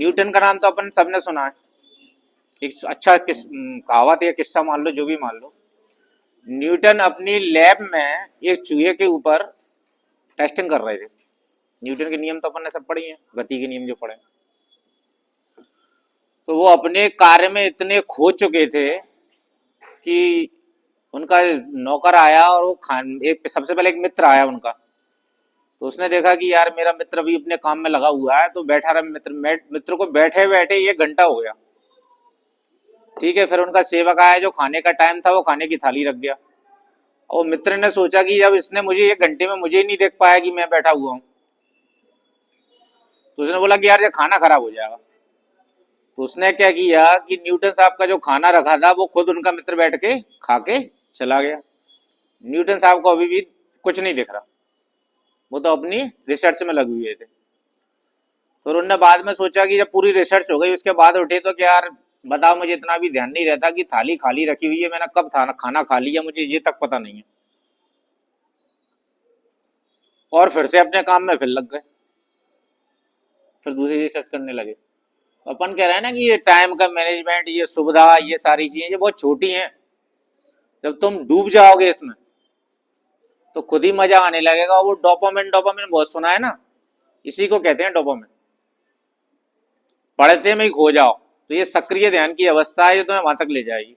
Newton का नाम तो अपन सबने सुना है। एक अच्छा कहावत या किस्सा मान लो, जो भी मान लो। न्यूटन अपनी लैब में एक चूहे के ऊपर टेस्टिंग कर रहे थे। न्यूटन के नियम तो अपन ने सब पढ़े हैं, गति के नियम जो पढ़े। तो वो अपने कार्य में इतने खो चुके थे कि उनका नौकर आया और वो खान एक सबसे पहले एक मित्र आया उनका। तो उसने देखा कि यार मेरा मित्र भी अपने काम में लगा हुआ है, तो बैठा रहा मित्र को बैठे बैठे 1 घंटा हो गया। ठीक है, फिर उनका सेवक आया, जो खाने का टाइम था वो खाने की थाली रख गया। और मित्र ने सोचा कि जब इसने मुझे 1 घंटे में मुझे ही नहीं देख पाया कि मैं बैठा हुआ हूँ, तो उसने बोला कि यार ये खाना खराब हो जाएगा। तो उसने क्या किया कि न्यूटन साहब का जो खाना रखा था वो खुद उनका मित्र बैठ के खा के चला गया। न्यूटन साहब को अभी भी कुछ नहीं दिख रहा, वो तो अपनी रिसर्च में लगे हुए थे। तो उन्होंने बाद में सोचा कि जब पूरी रिसर्च हो गई उसके बाद उठे तो क्या यार बताओ, मुझे इतना भी ध्यान नहीं रहता कि थाली खाली रखी हुई है, मैंने कब खाना खा लिया मुझे ये तक पता नहीं है। और फिर से अपने काम में फिर लग गए, फिर दूसरी रिसर्च करने लगे। तो अपन कह रहे हैं ना कि ये टाइम का मैनेजमेंट, ये सुविधा, ये सारी चीजें ये बहुत छोटी हैं। जब तुम डूब जाओगे इसमें तो खुद ही मजा आने लगेगा। वो डोपामिन, डोपामिन बहुत सुना है ना, इसी को कहते हैं डोपामिन। पढ़ते में ही खो जाओ तो ये सक्रिय ध्यान की अवस्था है जो तुम्हें वहां तक ले जाएगी।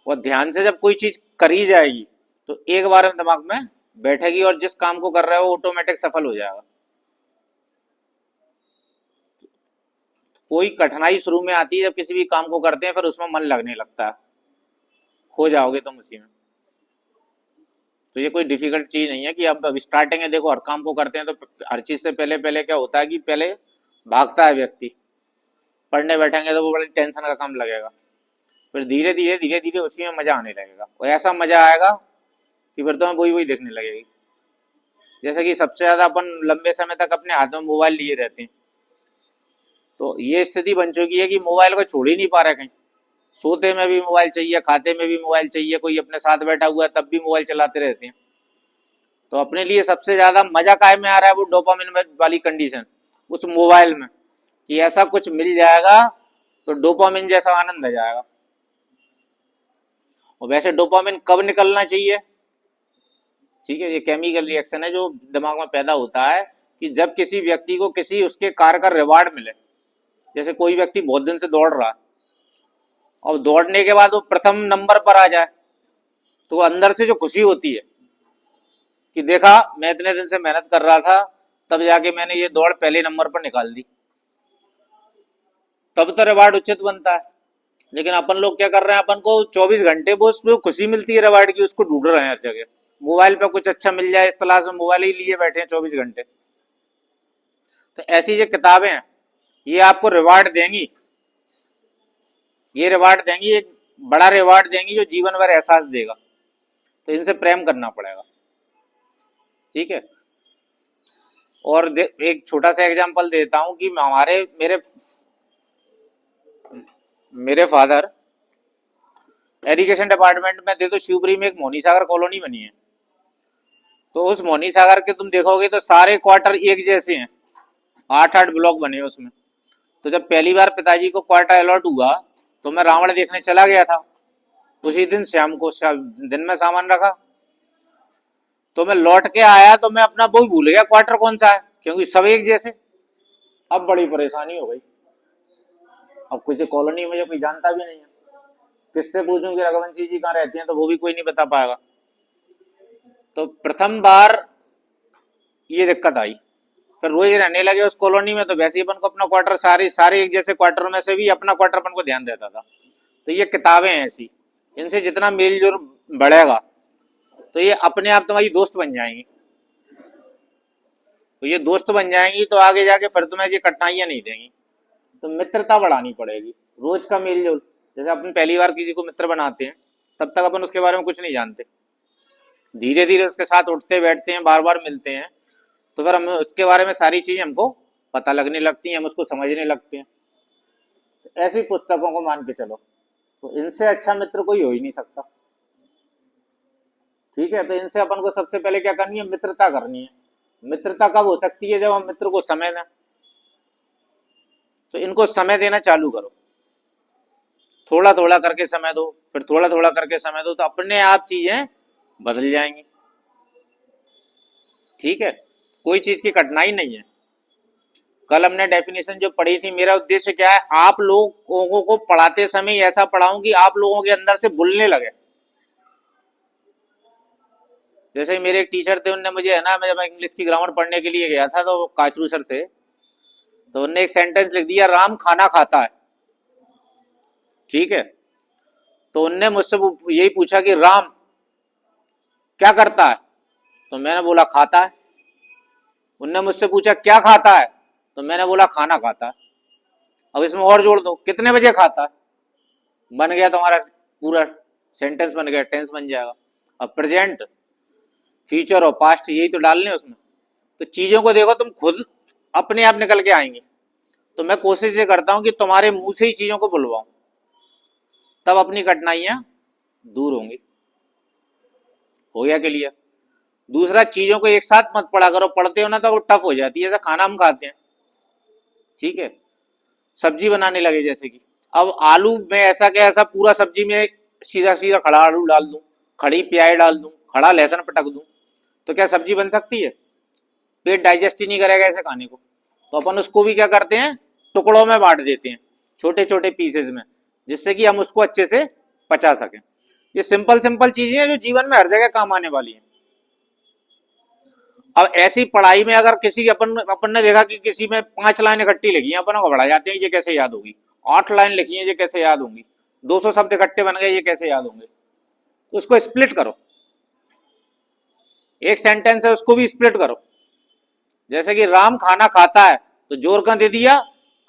और ध्यान से जब कोई चीज करी जाएगी तो एक बार में दिमाग में बैठेगी और जिस काम को कर रहे हो ऑटोमेटिक सफल हो जाएगा। कोई कठिनाई शुरू में आती है जब किसी भी काम को करते हैं, फिर उसमें मन लगने लगता है, खो जाओगे तुम उसी में। तो ये कोई डिफिकल्ट चीज नहीं है कि अब स्टार्टिंग है, देखो हर काम को करते हैं तो हर चीज से पहले पहले क्या होता है कि पहले भागता है व्यक्ति। पढ़ने बैठेंगे तो वो बड़ी टेंशन का काम लगेगा, फिर धीरे धीरे धीरे धीरे उसी में मजा आने लगेगा। और ऐसा मजा आएगा कि फिर तो वही वही देखने लगेगी। जैसे कि सबसे ज्यादा अपन लंबे समय तक अपने हाथ में मोबाइल लिए रहते हैं, तो ये स्थिति बन चुकी है कि मोबाइल को छोड़ ही नहीं पा रहे कहीं। सोते में भी मोबाइल चाहिए, खाते में भी मोबाइल चाहिए, कोई अपने साथ बैठा हुआ है तब भी मोबाइल चलाते रहते हैं। तो अपने लिए सबसे ज्यादा मजा काय में आ रहा है, वो डोपामिन वाली कंडीशन उस मोबाइल में, कि ऐसा कुछ मिल जाएगा तो डोपामिन जैसा आनंद आ जाएगा। और वैसे डोपामिन कब निकलना चाहिए? ठीक है, ये केमिकल रिएक्शन है जो दिमाग में पैदा होता है कि जब किसी व्यक्ति को किसी उसके कार्य का रिवार्ड मिले। जैसे कोई व्यक्ति बहुत दिन से दौड़ रहा है और दौड़ने के बाद वो प्रथम नंबर पर आ जाए, तो अंदर से जो खुशी होती है कि देखा मैं इतने दिन से मेहनत कर रहा था, तब जाके मैंने ये दौड़ पहले नंबर पर निकाल दी, तब तो रिवार्ड उचित बनता है। लेकिन अपन लोग क्या कर रहे हैं, अपन को 24 घंटे वो उसमें खुशी मिलती है रिवार्ड की, उसको ढूंढ रहे हैं हर जगह। मोबाइल पे कुछ अच्छा मिल जाए इस तलाश में मोबाइल ही लिए बैठे हैं 24 घंटे। तो ऐसी जो किताबें हैं ये आपको रिवार्ड देंगी, ये रिवार्ड देंगी, एक बड़ा रिवार्ड देंगी जो जीवन भर एहसास देगा। तो इनसे प्रेम करना पड़ेगा। ठीक है, और एक छोटा सा एग्जांपल देता हूं कि हमारे मेरे मेरे फादर एजुकेशन डिपार्टमेंट में थे, तो शिवपुरी में एक मोनी सागर कॉलोनी बनी है। तो उस मोनी सागर के तुम देखोगे तो सारे क्वार्टर एक जैसे हैं, 8-8 ब्लॉक बने उसमें। तो जब पहली बार पिताजी को क्वार्टर अलॉट हुआ तो मैं रावण देखने चला गया था। उसी दिन शाम को दिन में सामान रखा, तो मैं लौट के आया तो मैं अपना वो भूल गया क्वार्टर कौन सा है, क्योंकि सब एक जैसे। अब बड़ी परेशानी हो गई, अब किसी कॉलोनी में जो कोई जानता भी नहीं है, किससे पूछूं कि रघुवंशी जी कहाँ रहती हैं, तो वो भी कोई नहीं बता पाएगा। तो प्रथम बार ये दिक्कत आई, फिर रोज रहने लगे उस कॉलोनी में, तो वैसे ही अपन को अपना क्वार्टर सारे सारे एक जैसे क्वार्टरों में से भी अपना क्वार्टर अपन को ध्यान रहता था। तो ये किताबें हैं ऐसी, इनसे जितना मेल जोल बढ़ेगा तो ये अपने आप तुम्हारी दोस्त बन जाएंगी। तो ये दोस्त बन जाएंगी तो आगे जाके फिर तुम्हें ये कठिनाइयां नहीं देंगी। तो मित्रता बढ़ानी पड़ेगी, रोज का मेल जोल। जैसे अपन पहली बार किसी को मित्र बनाते हैं तब तक अपन उसके बारे में कुछ नहीं जानते, धीरे धीरे उसके साथ उठते बैठते हैं, बार बार मिलते हैं, तो फिर हम उसके बारे में सारी चीजें हमको पता लगने लगती हैं, हम उसको समझने लगते हैं। तो ऐसी पुस्तकों को मान के चलो, तो इनसे अच्छा मित्र कोई हो ही नहीं सकता। ठीक है, तो इनसे अपन को सबसे पहले क्या करनी है, मित्रता करनी है। मित्रता कब हो सकती है, जब हम मित्र को समय दें। तो इनको समय देना चालू करो, थोड़ा थोड़ा करके समय दो, फिर थोड़ा थोड़ा करके समय दो, तो अपने आप चीजें बदल जाएंगी। ठीक है, कोई चीज की कठिनाई नहीं है। कल हमने डेफिनेशन जो पढ़ी थी, मेरा उद्देश्य क्या है, आप लोगों को पढ़ाते समय ऐसा पढ़ाऊं कि आप लोगों के अंदर से बोलने लगे। जैसे ही मेरे एक टीचर थे, उनने मुझे है ना, मैं जब इंग्लिश की ग्रामर पढ़ने के लिए गया था, तो काचरू सर थे, तो उनने एक सेंटेंस लिख दिया, राम खाना खाता है। ठीक है, तो उनने मुझसे यही पूछा कि राम क्या करता है, तो मैंने बोला खाता है। उनने मुझसे पूछा क्या खाता है, तो मैंने बोला खाना खाता है। अब इसमें और जोड़ दो, कितने बजे खाता है, बन गया तुम्हारा पूरा सेंटेंस, बन गया, टेंस बन जाएगा। अब प्रेजेंट, फ्यूचर और पास्ट यही तो डालने उसमें। तो चीजों को देखो, तुम खुद अपने आप निकल के आएंगी। तो मैं कोशिश ये करता हूं कि तुम्हारे मुंह से ही चीजों को बुलवाऊं, तब अपनी कठिनाइयां दूर होंगी। हो गया क्लियर? दूसरा, चीजों को एक साथ मत पढ़ा करो, पढ़ते हो ना तो वो टफ हो जाती है, जैसे खाना हम खाते हैं। ठीक है, सब्जी बनाने लगे जैसे कि, अब आलू में ऐसा क्या, ऐसा पूरा सब्जी में सीधा सीधा खड़ा आलू डाल दूं, खड़ी प्याज डाल दूं, खड़ा लहसुन पटक दूं, तो क्या सब्जी बन सकती है? पेट डाइजेस्ट ही नहीं करेगा ऐसे खाने को। तो अपन उसको भी क्या करते हैं, टुकड़ों में बांट देते हैं, छोटे छोटे पीसेस में, जिससे कि हम उसको अच्छे से पचा सकें। ये सिंपल सिंपल चीजें हैं जो जीवन में हर जगह काम आने वाली हैं। अब ऐसी पढ़ाई में अगर किसी अपन ने देखा कि किसी में 5 लाइन इकट्ठी लिखी है, अपन को बढ़ा जाते हैं, ये कैसे याद होगी। 8 लाइन लिखी है, ये कैसे याद होंगी। 200 शब्द इकट्ठे बन गए, ये कैसे याद होंगे। उसको स्प्लिट करो, एक सेंटेंस है उसको भी स्प्लिट करो। जैसे कि राम खाना खाता है, तो जोर कहां दे दिया,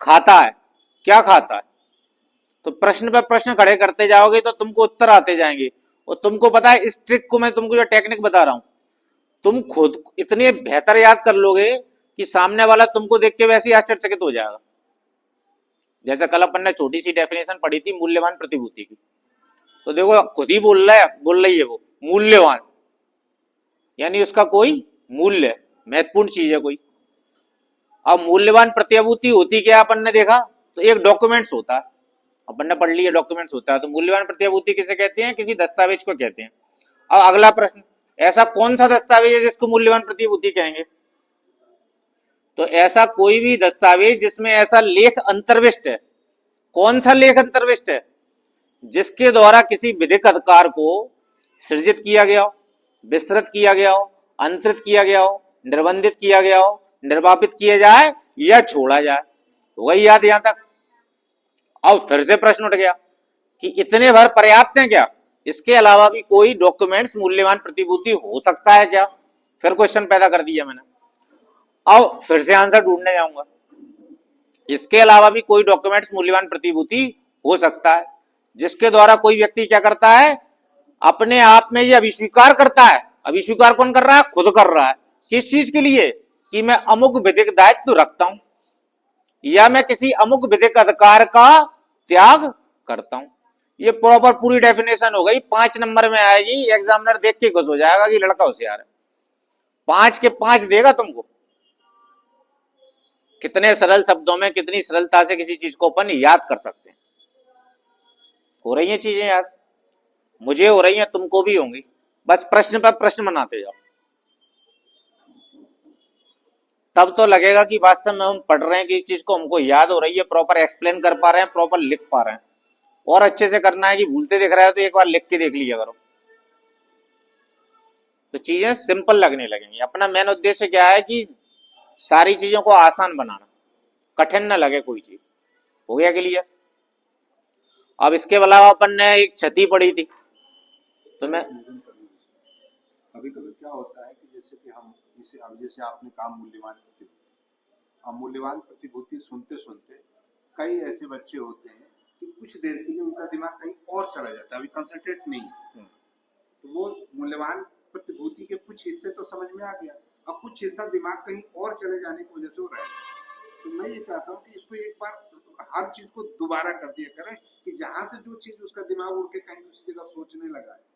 खाता है, क्या खाता है। तो प्रश्न पर प्रश्न खड़े करते जाओगे तो तुमको उत्तर आते जाएंगे। और तुमको पता है, इस ट्रिक को मैं तुमको जो टेक्निक बता रहा हूं, तुम खुद इतने बेहतर याद कर लोगे कि सामने वाला तुमको देख के वैसे ही आश्चर्यचकित हो जाएगा। जैसे कल अपन ने छोटी सी डेफिनेशन पढ़ी थी मूल्यवान प्रतिभूति की, तो देखो खुद ही बोल रही है वो मूल्यवान, यानी उसका कोई मूल्य, महत्वपूर्ण चीज है कोई। अब मूल्यवान प्रतिभूति होती क्या, अपन ने देखा, तो एक डॉक्यूमेंट्स होता है, अपन ने पढ़ लिया डॉक्यूमेंट्स होता है। तो मूल्यवान प्रतिभूति किसे कहते हैं, किसी दस्तावेज को कहते हैं। अब अगला प्रश्न, ऐसा कौन सा दस्तावेज है जिसको मूल्यवान प्रतिभूति कहेंगे? तो ऐसा कोई भी दस्तावेज जिसमें ऐसा लेख अंतर्विष्ट है। कौन सा लेख अंतर्विष्ट है? जिसके द्वारा किसी विधिक अधिकार को सृजित किया गया हो, विस्तृत किया गया हो, अंतरित किया गया हो, निर्बंधित किया गया हो, निर्वापित किया जाए या छोड़ा जाए। वही याद यहां तक। अब फिर से प्रश्न उठ गया कि इतने भर पर्याप्त हैं क्या, इसके अलावा भी कोई डॉक्यूमेंट्स मूल्यवान प्रतिभूति हो सकता है क्या? फिर क्वेश्चन पैदा कर दिया मैंने। अब फिर से आंसर ढूंढने जाऊंगा, इसके अलावा भी कोई डॉक्यूमेंट्स मूल्यवान प्रतिभूति हो सकता है जिसके द्वारा कोई व्यक्ति क्या करता है, अपने आप में ये अभिस्वीकार करता है। अभिस्वीकार कौन कर रहा है? खुद कर रहा है। किस चीज के लिए? कि मैं अमुक विधिक दायित्व रखता हूं, या मैं किसी अमुक विधिक अधिकार का त्याग करता हूं। ये प्रॉपर पूरी डेफिनेशन हो गई, 5 नंबर में आएगी। एग्जामिनर देख के खुश हो जाएगा कि लड़का होशियार है। 5 के 5 देगा तुमको। कितने सरल शब्दों में कितनी सरलता से किसी चीज को अपन याद कर सकते हैं। हो रही है चीजें याद, मुझे हो रही है, तुमको भी होंगी। बस प्रश्न पर प्रश्न बनाते जाओ, तब तो लगेगा कि वास्तव में हम पढ़ रहे हैं कि इस चीज को हमको याद हो रही है, प्रॉपर एक्सप्लेन कर पा रहे हैं, प्रॉपर लिख पा रहे हैं। और अच्छे से करना है कि भूलते दिख रहा है तो एक बार लिख के देख लिया करो, तो चीजें सिंपल लगने लगेंगी। अपना मेन उद्देश्य क्या है कि सारी चीजों को आसान बनाना, कठिन न लगे कोई चीज। हो गया क्लियर? अब इसके अलावा अपन ने एक क्षति पढ़ी थी, तो मैं कभी कभी क्या होता है कि जैसे कि हम जैसे आपने कहा मूल्यवान प्रतिभूति, अब मूल्यवान प्रतिभूति सुनते सुनते कई ऐसे बच्चे होते हैं कि कुछ देर के लिए उनका दिमाग कहीं और चला जाता है, अभी कंसंट्रेट नहीं है। तो वो मूल्यवान प्रतिभूति के कुछ हिस्से तो समझ में आ गया, अब कुछ हिस्सा दिमाग कहीं और चले जाने की वजह से हो रहा है। तो मैं ये चाहता हूँ कि इसको एक बार हर चीज को दोबारा कर दिया करें कि जहां से जो चीज उसका दिमाग उड़ के कहीं दूसरी जगह सोचने लगा है।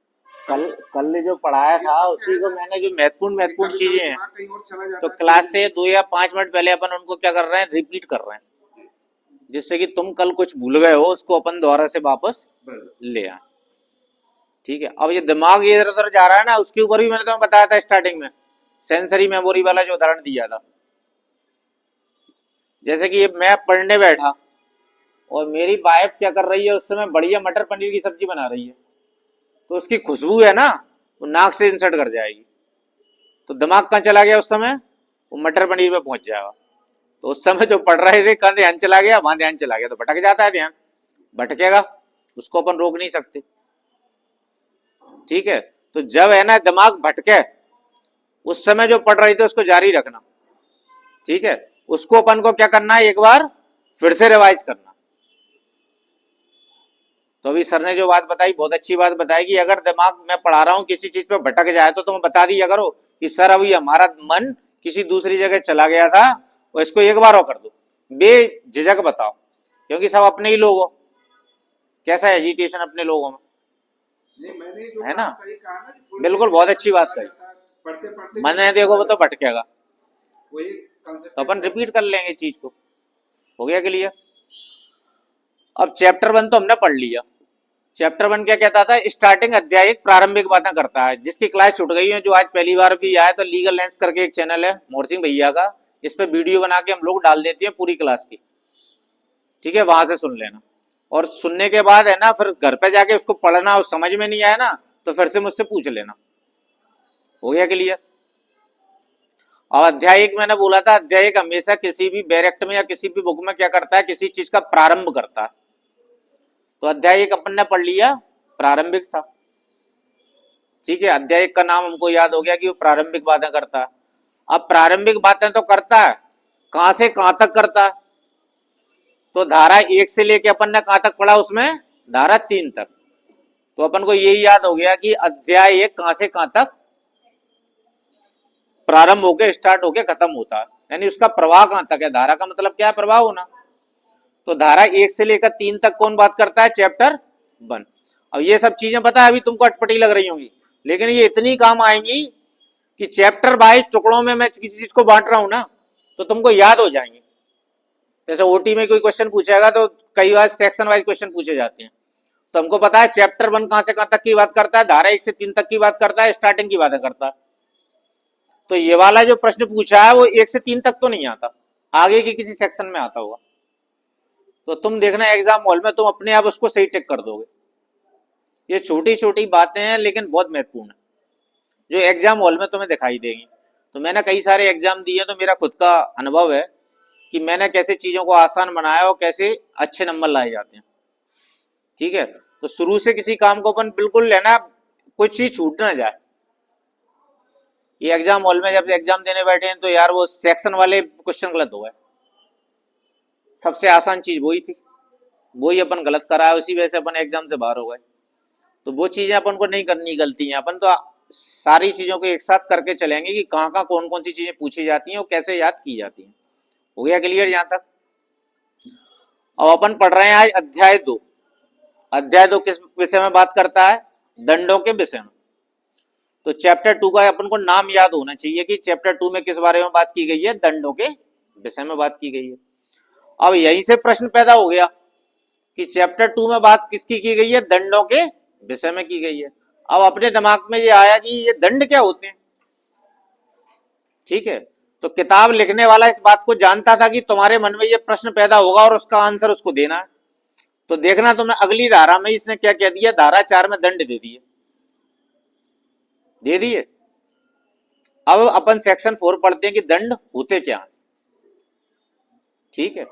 कल ने जो पढ़ाया था उसी को मैंने, जो महत्वपूर्ण चीजें हैं, तो क्लास से 2 या 5 मिनट पहले अपन उनको क्या कर रहे हैं, रिपीट कर रहे हैं। जिससे कि तुम कल कुछ भूल गए हो उसको अपन दोबारा से वापस बस ले आए। ठीक है, अब ये दिमाग ये इधर उधर जा रहा है ना, उसके ऊपर भी मैंने तुम्हें बताया था स्टार्टिंग में, सेंसरी मेमोरी वाला जो उदाहरण दिया था। जैसे कि मैं पढ़ने बैठा और मेरी वाइफ क्या कर रही है उस समय, बढ़िया मटर पनीर की सब्जी बना रही है, तो उसकी खुशबू है ना वो नाक से इंसर्ट कर जाएगी, तो दिमाग कहाँ चला गया उस समय, वो मटर पनीर में पहुंच जाएगा। तो उस समय जो पढ़ रहे थे कहाँ ध्यान चला गया, वहां ध्यान चला गया, तो भटक जाता है ध्यान, भटकेगा, उसको अपन रोक नहीं सकते। ठीक है, तो जब है ना दिमाग भटके, उस समय जो पढ़ रही थे उसको जारी रखना। ठीक है, उसको अपन को क्या करना है, एक बार फिर से रिवाइज करना। तो अभी सर ने जो बात बताई बहुत अच्छी बात बताई कि अगर दिमाग मैं पढ़ा रहा हूं किसी चीज पे भटक जाए तो तुम बता दिया करो कि सर अभी हमारा मन किसी दूसरी जगह चला गया था और इसको एक बार और कर दो, बेझिझक बताओ, क्योंकि सब अपने ही लोग हो। कैसा एजिटेशन अपने लोगों में, नहीं, मैंने जो है कहा ना, सही कहा ना कि थोड़ी बिल्कुल देर बहुत में अच्छी बात चला कही। जाता है, पढ़ते पढ़ते मन भी है देखो चला वो तो जाता है। भटकेगा, वही तो कंसेप्ट अपन है। रिपीट कर लेंगे चीज को। हो गया क्लियर। अब चैप्टर 1 तो हमने पढ़ लिया। चैप्टर 1 क्या कहता था, स्टार्टिंग अध्याय एक प्रारंभिक बातें करता है। जिसकी क्लास छूट गई है, जो आज पहली बार भी आया, तो लीगल लेंस करके एक चैनल है मोहर सिंह भैया का, इस पे वीडियो बना के हम लोग डाल देते हैं पूरी क्लास की। ठीक है, वहां से सुन लेना, और सुनने के बाद है ना फिर घर पे जाके उसको पढ़ना, और समझ में नहीं आया ना तो फिर से मुझसे पूछ लेना। हो गया क्लियर। और अध्याय एक मैंने बोला था, अध्याय एक हमेशा किसी भी बैरेक्ट में या किसी भी बुक में क्या करता है, किसी चीज का प्रारंभ करता है। तो अध्याय एक अपन ने पढ़ लिया, प्रारंभिक था। ठीक है, अध्याय एक का नाम हमको याद हो गया कि वो प्रारंभिक बातें करता है। अब प्रारंभिक बातें तो करता है, कहां से कहां तक करता है, तो धारा 1 से लेके अपन ने कहां तक पढ़ा, उसमें धारा 3 तक। तो अपन को यही याद हो गया कि अध्याय 1 कहां से कहां तक प्रारंभ होके स्टार्ट होके खत्म होता है, यानी उसका प्रवाह कहां तक है। धारा का मतलब क्या है, प्रवाह होना। तो धारा 1 से लेकर 3 तक कौन बात करता है, चैप्टर 1। अब ये सब चीजें पता है अभी तुमको अटपटी लग रही होंगी, लेकिन ये इतनी काम आएंगी कि चैप्टर 22 टुकड़ों में मैं किसी चीज को बांट रहा हूं ना, तो तुमको याद हो जाएंगे। जैसे ओटी में कोई क्वेश्चन पूछेगा तो कई बार सेक्शन वाइज क्वेश्चन पूछे जाते हैं, तो हमको पता है चैप्टर 1 कहां से कहां तक की बात करता है, धारा 1 से 3 तक की बात करता है, स्टार्टिंग की बातें करता है। तो ये वाला जो प्रश्न पूछा है वो 1 से 3 तक तो नहीं आता, आगे के किसी सेक्शन में आता होगा। तो तुम देखना एग्जाम हॉल में तुम अपने आप उसको सही टिक कर दोगे। ये छोटी छोटी बातें हैं लेकिन बहुत महत्वपूर्ण है, जो एग्जाम हॉल में तुम्हें दिखाई देंगी। तो मैंने कई सारे एग्जाम दिए, तो मेरा खुद का अनुभव है कि मैंने कैसे चीजों को आसान बनाया और कैसे अच्छे नंबर लाए जाते हैं। ठीक है, तो शुरू से किसी काम को अपन बिल्कुल लेना, कुछ चीज छूट ना जाए। ये एग्जाम हॉल में जब एग्जाम देने बैठे हैं तो यार वो सेक्शन वाले क्वेश्चन गलत हो गए, सबसे आसान चीज वही थी, वही अपन गलत करा है, उसी वजह से अपन एग्जाम से बाहर हो गए। तो वो चीजें अपन को नहीं करनी, गलती है। अपन तो सारी चीजों को एक साथ करके चलेंगे कि कहाँ कहाँ कौन कौन सी चीजें पूछी जाती हैं और कैसे याद की जाती हैं। हो गया क्लियर यहां तक। अब अपन पढ़ रहे हैं आज अध्याय 2। अध्याय 2 किस विषय में बात करता है, दंडों के विषय में। तो चैप्टर 2 का अपन को नाम याद होना चाहिए कि चैप्टर 2 में किस बारे में बात की गई है, दंडों के विषय में बात की गई है। अब यहीं से प्रश्न पैदा हो गया कि चैप्टर 2 में बात किसकी की गई है, दंडों के विषय में की गई है। अब अपने दिमाग में ये आया कि ये दंड क्या होते हैं। ठीक है, तो किताब लिखने वाला इस बात को जानता था कि तुम्हारे मन में ये प्रश्न पैदा होगा और उसका आंसर उसको देना है। तो देखना तुमने अगली धारा में इसने क्या कह दिया, धारा 4 में दंड दे दिए। अब अपन सेक्शन 4 पढ़ते हैं कि दंड होते क्या है। ठीक है,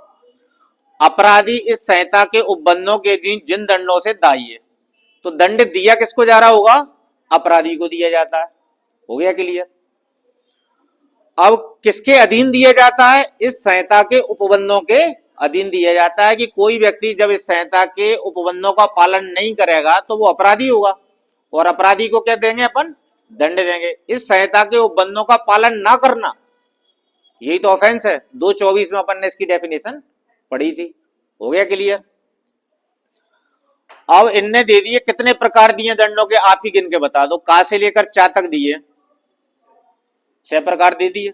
अपराधी इस संहिता के उपबंधों के अधीन जिन दंडों से दायी है, तो दंड दिया किसको जा रहा होगा, अपराधी को दिया जाता है। हो गया क्लियर। अब किसके अधीन दिया जाता है, इस संहिता के उपबंधों के अधीन दिया जाता है कि कोई व्यक्ति जब इस संहिता के उपबंधों का पालन नहीं करेगा तो वो अपराधी होगा, और अपराधी को क्या देंगे, अपन दंड देंगे। इस संहिता के उपबंधों का पालन ना करना, यही तो ऑफेंस है। 224 में अपन ने इसकी डेफिनेशन पढ़ी थी। हो गया क्लियर। अब इनने दे दिए, कितने प्रकार दिए दंडों के, आप ही गिन के बता दो। का से लेकर चा तक दिए, 6 प्रकार दे दिए।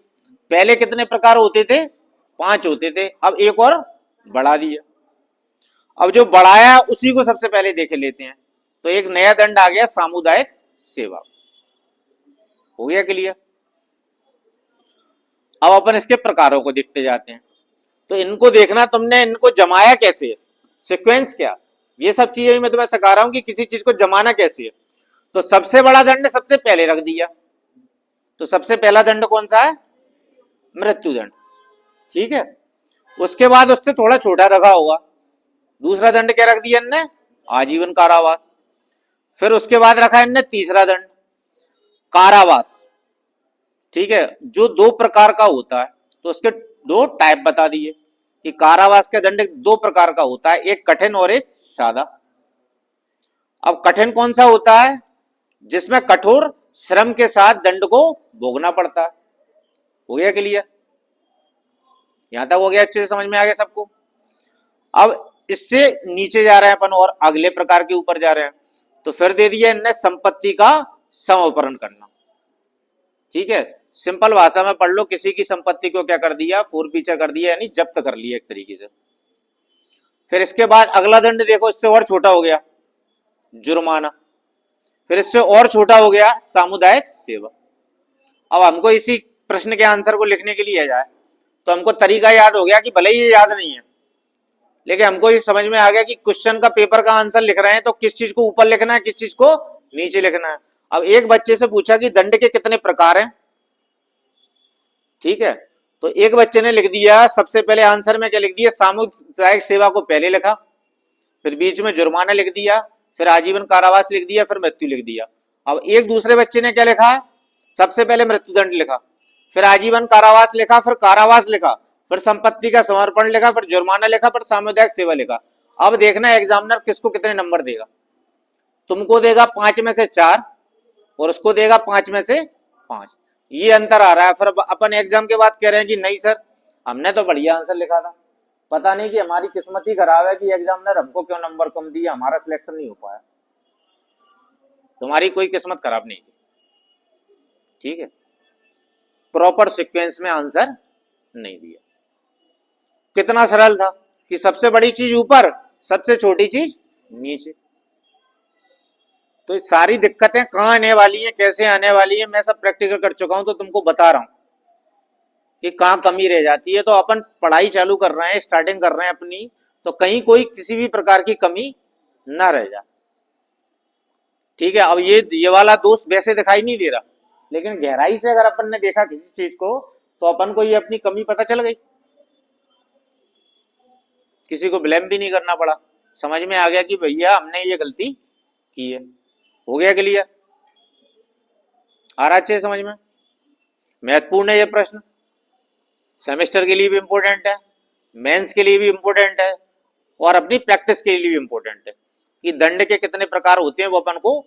पहले कितने प्रकार होते थे, 5 होते थे, अब एक और बढ़ा दिया। अब जो बढ़ाया उसी को सबसे पहले देख लेते हैं। तो एक नया दंड आ गया, सामुदायिक सेवा। हो गया क्लियर? अब अपन इसके प्रकारों को देखते जाते हैं। तो इनको देखना तुमने, इनको जमाया कैसे है, सीक्वेंस क्या, ये सब चीजें मैं तुम्हें सिखा रहा हूं कि किसी चीज को जमाना कैसे है। तो सबसे बड़ा दंड सबसे पहले रख दिया। तो सबसे पहला दंड कौन सा है? मृत्युदंड। ठीक है, उसके बाद उससे थोड़ा छोटा रखा होगा। दूसरा दंड क्या रख दिया इनने? आजीवन कारावास। फिर उसके बाद रखा इनने तीसरा दंड, कारावास। ठीक है, जो 2 प्रकार का होता है। तो उसके 2 टाइप बता दिए कि कारावास का दंड 2 प्रकार का होता है, एक कठिन और एक सादा। अब कठिन कौन सा होता है? जिसमें कठोर श्रम के साथ दंड को भोगना पड़ता है। हो गया क्लियर? यहां तक हो गया? अच्छे से समझ में आ गया सबको? अब इससे नीचे जा रहे हैं अपन और अगले प्रकार के ऊपर जा रहे हैं। तो फिर दे दिया इनने संपत्ति का समर्पण करना। ठीक है, सिंपल भाषा में पढ़ लो, किसी की संपत्ति को क्या कर दिया? फोरफीचर कर दिया, यानी जब्त कर लिया एक तरीके से। फिर इसके बाद अगला दंड देखो, इससे और छोटा हो गया, जुर्माना। फिर इससे और छोटा हो गया, सामुदायिक सेवा। अब हमको इसी प्रश्न के आंसर को लिखने के लिए जाए तो हमको तरीका याद हो गया कि भले ही ये याद नहीं है, लेकिन हमको ये समझ में आ गया कि क्वेश्चन का पेपर का आंसर लिख रहे हैं तो किस चीज को ऊपर लिखना है, किस चीज को नीचे लिखना है। अब एक बच्चे से पूछा कि दंड के कितने प्रकार हैं। ठीक है, तो एक बच्चे ने लिख दिया, सबसे पहले आंसर में क्या लिख दिया? सामुदायिक सेवा को पहले लिखा, फिर बीच में जुर्माना लिख दिया, फिर आजीवन कारावास लिख दिया, फिर मृत्यु लिख दिया। अब एक दूसरे बच्चे ने क्या लिखा? सबसे पहले मृत्युदंड लिखा, फिर आजीवन कारावास लिखा, फिर कारावास लिखा, फिर संपत्ति का समर्पण लिखा, फिर जुर्माना लिखा, फिर सामुदायिक सेवा लिखा। अब देखना एग्जामिनर किसको कितने नंबर देगा। तुमको देगा 5 में से 4 और उसको देगा 5 में से 5। ये अंतर आ रहा है। फिर अपन एग्जाम के बाद कह रहे हैं कि नहीं सर, हमने तो बढ़िया आंसर लिखा था, पता नहीं कि हमारी किस्मत ही खराब है कि एग्जामिनर हमको क्यों नंबर कम दिया, हमारा सिलेक्शन नहीं हो पाया। तुम्हारी कोई किस्मत खराब नहीं थी। ठीक है, प्रॉपर सीक्वेंस में आंसर नहीं दिया। कितना सरल था कि सबसे बड़ी चीज ऊपर, सबसे छोटी चीज नीचे। तो ये सारी दिक्कतें कहां आने वाली हैं, कैसे आने वाली है, मैं सब प्रैक्टिकल कर चुका हूं, तो तुमको बता रहा हूं कि कहां कमी रह जाती है। तो अपन पढ़ाई चालू कर रहे हैं, स्टार्टिंग कर रहे हैं अपनी, तो कहीं कोई किसी भी प्रकार की कमी ना रह जाए। ठीक है, अब ये वाला दोष वैसे दिखाई नहीं दे रहा, लेकिन गहराई से अगर अपन ने देखा किसी चीज को तो अपन को ये अपनी कमी पता चल गई, किसी को ब्लेम भी नहीं करना पड़ा, समझ में आ गया कि भैया हमने ये गलती की है। हो गया क्लियर? आ रहा अच्छे समझ में? महत्वपूर्ण है ये प्रश्न, सेमेस्टर के लिए भी इंपॉर्टेंट है, मेंस के लिए भी इंपॉर्टेंट है, और अपनी प्रैक्टिस के लिए भी इंपॉर्टेंट है कि दंड के कितने प्रकार होते हैं वो अपन को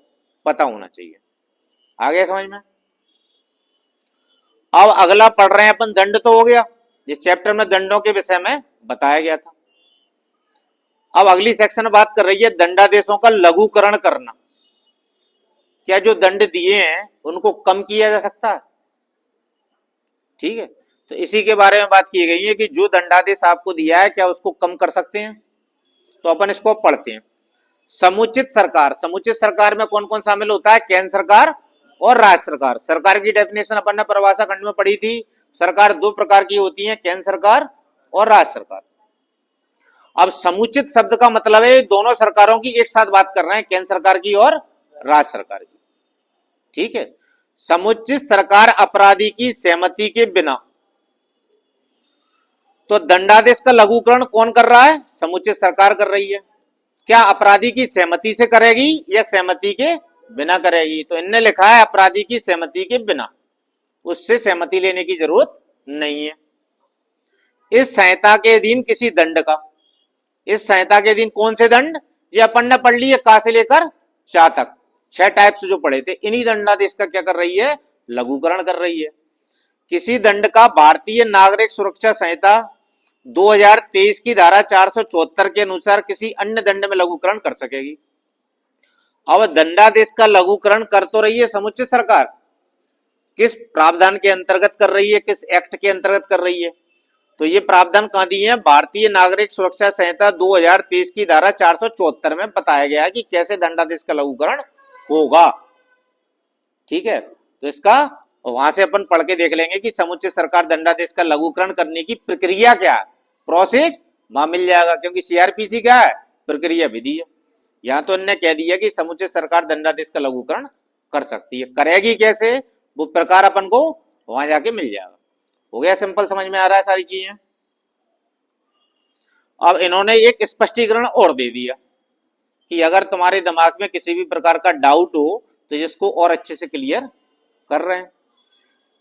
पता होना चाहिए। आ गया समझ में? अब अगला पढ़ रहे हैं अपन, दंड तो हो गया, जिस चैप्टर में दंडों के विषय में बताया गया था। अब अगली सेक्शन बात कर रही है दंडादेशों का लघुकरण करना। क्या जो दंड दिए हैं उनको कम किया जा सकता है? ठीक है, तो इसी के बारे में बात की गई है कि जो दंडादेश आपको दिया है क्या उसको कम कर सकते हैं। तो अपन इसको पढ़ते हैं। समुचित सरकार, समुचित सरकार में कौन कौन शामिल होता है? केंद्र सरकार और राज्य सरकार। सरकार की डेफिनेशन अपन ने परिभाषा खंड में पढ़ी थी। सरकार 2 प्रकार की होती है, केंद्र सरकार और राज्य सरकार। अब समुचित शब्द का मतलब है दोनों सरकारों की एक साथ बात कर रहे हैं, केंद्र सरकार की और राज्य सरकार की। ठीक है, समुचित सरकार अपराधी की सहमति के बिना। तो दंडादेश का लघुकरण कौन कर रहा है? समुचित सरकार कर रही है। क्या अपराधी की सहमति से करेगी या सहमति के बिना करेगी? तो इनने लिखा है अपराधी की सहमति के बिना, उससे सहमति लेने की जरूरत नहीं है। इस संहिता के अधीन किसी दंड का, इस संहिता के अधीन कौन से दंड? ये अपन ने पढ़ लिए का से लेकर चा तक, 6 टाइप्स जो पढ़े थे, इन्हीं दंडादेश का क्या कर रही है? लघुकरण कर रही है। किसी दंड का भारतीय नागरिक सुरक्षा संहिता 2023 की धारा 474 के अनुसार किसी अन्य दंड में लघुकरण कर सकेगी। अब दंडादेश का लघुकरण कर तो रही है समुचित सरकार, किस प्रावधान के अंतर्गत कर रही है, किस एक्ट के अंतर्गत कर रही है? तो ये प्रावधान कहाँ दिए हैं? भारतीय नागरिक सुरक्षा संहिता 2023 की धारा 474 में बताया गया है कि कैसे दंडादेश का लघुकरण होगा। ठीक है, तो इसका वहां से अपन पढ़ के देख लेंगे कि समुचित सरकार दंडादेश का लघुकरण करने की प्रक्रिया क्या है, प्रोसेस वहां मिल जाएगा, क्योंकि सीआरपीसी क्या है? प्रक्रिया विधि है। यहां तो इन्होंने कह दिया कि समुचित सरकार दंडादेश का लघुकरण कर सकती है, करेगी कैसे वो प्रकार अपन को वहां जाके मिल जाएगा। हो गया सिंपल, समझ में आ रहा है सारी चीजें। अब इन्होंने एक स्पष्टीकरण और दे दिया कि अगर तुम्हारे दिमाग में किसी भी प्रकार का डाउट हो तो इसको और अच्छे से क्लियर कर रहे हैं।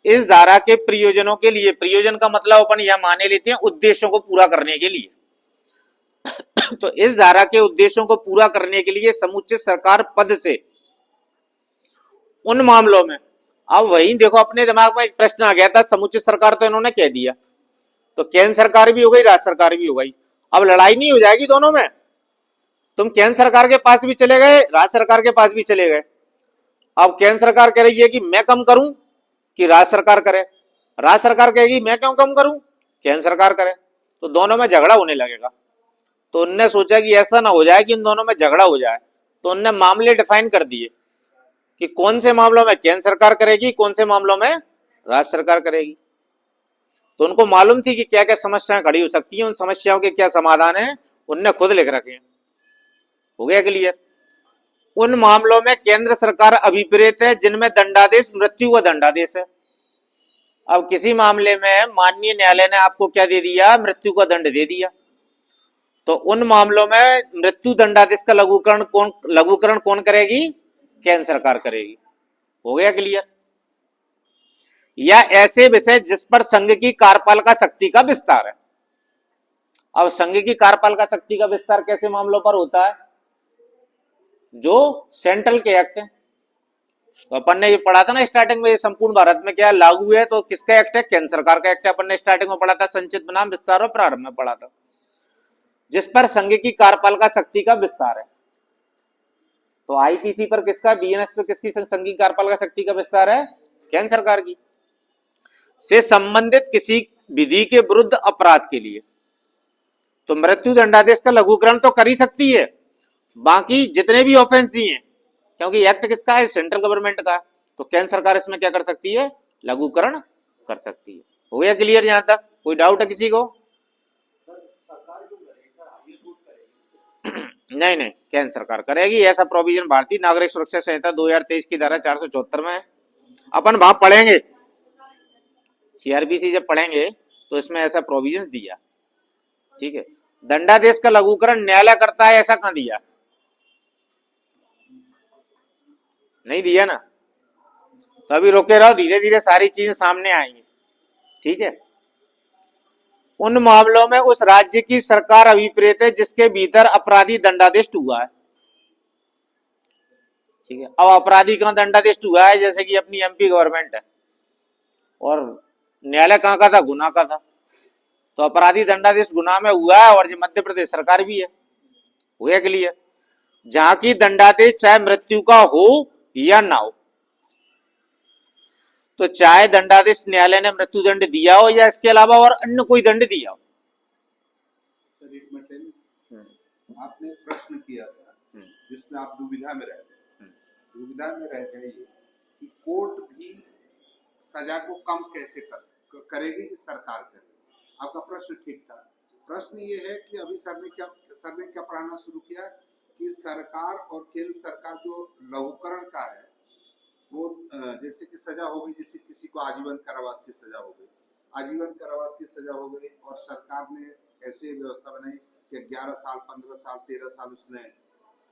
इस धारा के प्रयोजनों के लिए, प्रयोजन का मतलब अपन यह माने लेते हैं उद्देश्यों को पूरा करने के लिए तो इस धारा के उद्देश्यों को पूरा करने के लिए समुचित सरकार पद से उन मामलों में, अब वही देखो अपने दिमाग में एक प्रश्न आ गया था, समुचित सरकार तो इन्होंने कह दिया, तो केंद्र सरकार भी हो गई, राज्य सरकार भी हो गई, अब लड़ाई नहीं हो जाएगी दोनों में? तुम केंद्र सरकार के पास भी चले गए, राज्य सरकार के पास भी चले गए। अब केंद्र सरकार कह रही है कि मैं कम करूं कि राज्य सरकार करे, राज्य सरकार कहेगी मैं क्यों कम करूं, केंद्र सरकार करे, तो दोनों में झगड़ा होने लगेगा। तो उनने सोचा कि ऐसा ना हो जाए कि इन दोनों में झगड़ा हो जाए, तो उनने मामले डिफाइन कर दिए कि कौन से मामलों में केंद्र सरकार करेगी, कौन से मामलों में राज्य सरकार करेगी। तो उनको मालूम थी कि क्या क्या समस्याएं खड़ी हो सकती हैं, उन समस्याओं के क्या समाधान है उनने खुद लिख रखे हैं। हो गया क्लियर? उन मामलों में केंद्र सरकार अभिप्रेत है जिनमें दंडादेश मृत्यु का दंडादेश है। अब किसी मामले में माननीय न्यायालय ने आपको क्या दे दिया? मृत्यु का दंड दे दिया, तो उन मामलों में मृत्यु दंडादेश का लघुकरण कौन करेगी? केंद्र सरकार करेगी। हो गया क्लियर? या ऐसे विषय जिस पर संघ की कार्यपालिका शक्ति का विस्तार है। अब संघ की कार्यपालिका शक्ति का विस्तार कैसे मामलों पर होता है? जो सेंट्रल के एक्ट है, तो अपन ने ये पढ़ा था ना स्टार्टिंग में, ये संपूर्ण भारत में क्या लागू है, तो किसका एक्ट है? केंद्र सरकार का एक्ट है। अपन ने स्टार्टिंग में पढ़ा था, संचित बनाम विस्तार और प्रारंभ में पढ़ा था, जिस पर संघ की कार्यपालिका शक्ति का विस्तार है। तो आईपीसी पर किसका, बीएनएस पर किसकी संघ की कार्यपालिका शक्ति का विस्तार है? केंद्र सरकार की। से संबंधित किसी विधि के विरुद्ध अपराध के लिए तो मृत्यु दंडादेश का लघुकरण तो कर ही सकती है, बाकी जितने भी ऑफेंस दिए, क्योंकि एक्ट किसका है? सेंट्रल गवर्नमेंट का, तो केंद्र सरकार इसमें क्या कर सकती है? लघुकरण कर सकती है। हो गया क्लियर? यहां तक कोई डाउट है किसी को? नहीं नहीं, केंद्र सरकार करेगी, ऐसा प्रोविजन भारतीय नागरिक सुरक्षा संहिता 2023 की धारा 474 में है। अपन वहां पढ़ेंगे, सीआरपीसी जब पढ़ेंगे तो इसमें ऐसा प्रोविजन दिया। ठीक है, दंडादेश का लघुकरण न्यायालय करता है, ऐसा कहां दिया? नहीं दिया ना। तो अभी रोके रहो, धीरे धीरे सारी चीजें सामने आएंगी। ठीक है, उन मामलों में उस राज्य की सरकार अभिप्रेत है जिसके भीतर अपराधी दंडादेश हुआ है। ठीक है, अब अपराधी कहां दंडादेश हुआ है? जैसे कि अपनी एमपी गवर्नमेंट है और न्यायालय कहां का था? गुना का था, तो अपराधी दंडादेश गुना में हुआ है, और ये मध्य प्रदेश सरकार भी है। हुआ के लिए जहां की दंडादेश चाहे मृत्यु का हो या ना हो, तो चाहे दंडादेश न्यायालय ने मृत्यु दंड दिया हो या इसके अलावा और अन्य कोई दंड दिया हो। सर एक मिनट, आपने प्रश्न किया था जिसमें आप दुविधा में रह गए, दुविधा में रह गए कि कोर्ट भी सजा को कम कैसे करेगी कि सरकार करेगी। आपका प्रश्न ठीक था। प्रश्न ये है कि अभी सर ने क्या पढ़ाना शुरू किया कि सरकार और केंद्र सरकार जो लघुकरण का है वो जैसे कि सजा हो गई, जैसे किसी को आजीवन कारावास की सजा हो गई, आजीवन कारावास की सजा हो गई, और सरकार ने ऐसे व्यवस्था बनाई कि 11 साल 15 साल 13 साल उसने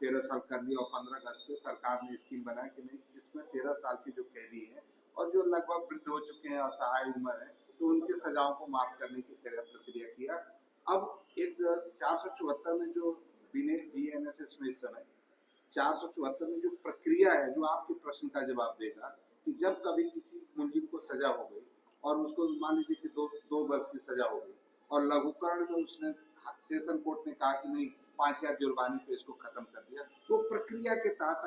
13 साल कर दिया, और 15 अगस्त को सरकार ने स्कीम बनाई कि नहीं, इसमें 13 साल के जो कैदी हैं और जो लगभग वृद्ध हो चुके हैं, असहाय उम्र है, तो उनके सजाओं को माफ करने की प्रक्रिया किया। अब एक 474 में जो बीएनएसएस में इस समय 474 में जो प्रक्रिया है, जो आपके प्रश्न का जवाब देगा कि जब कभी किसी मुलजिम को सजा हो गई और उसको मान लीजिए कि दो वर्ष की सजा हो गई और लघुकरण में उसने सेशन कोर्ट ने कहा कि नहीं 5000 जुर्माने पे इसको खत्म कर दिया, तो प्रक्रिया के तहत